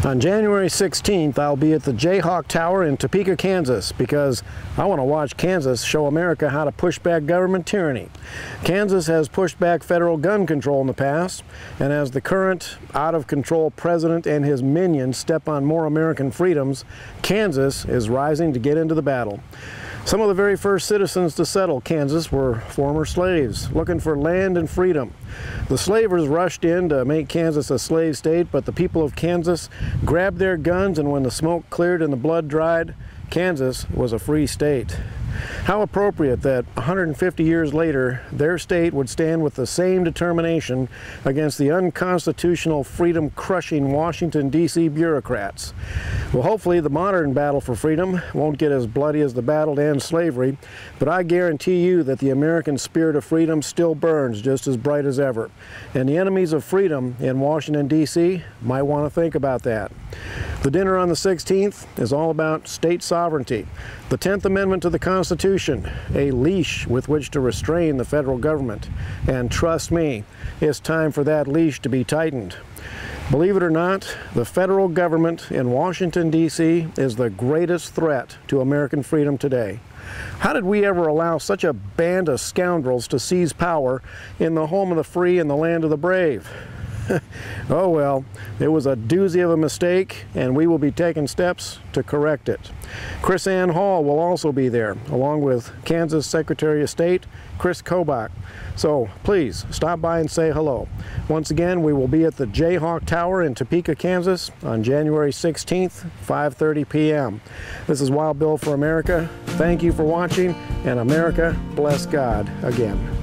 On January 16th, I'll be at the Jayhawk Tower in Topeka, Kansas, because I want to watch Kansas show America how to push back government tyranny. Kansas has pushed back federal gun control in the past, and as the current out-of-control president and his minions step on more American freedoms, Kansas is rising to get into the battle. Some of the very first citizens to settle Kansas were former slaves, looking for land and freedom. The slavers rushed in to make Kansas a slave state, but the people of Kansas grabbed their guns, and when the smoke cleared and the blood dried, Kansas was a free state. How appropriate that 150 years later, their state would stand with the same determination against the unconstitutional, freedom-crushing Washington, D.C. bureaucrats. Well, hopefully the modern battle for freedom won't get as bloody as the battle to end slavery, but I guarantee you that the American spirit of freedom still burns just as bright as ever. And the enemies of freedom in Washington, D.C. might want to think about that. The dinner on the 16th is all about state sovereignty, the 10th Amendment to the Constitution, a leash with which to restrain the federal government. And trust me, it's time for that leash to be tightened. Believe it or not, the federal government in Washington, D.C. is the greatest threat to American freedom today. How did we ever allow such a band of scoundrels to seize power in the home of the free and the land of the brave? Oh well, it was a doozy of a mistake, and we will be taking steps to correct it. Chris Ann Hall will also be there, along with Kansas Secretary of State, Chris Kobach. So please, stop by and say hello. Once again, we will be at the Jayhawk Tower in Topeka, Kansas on January 16th, 5:30 p.m. This is Wild Bill for America. Thank you for watching, and America bless God again.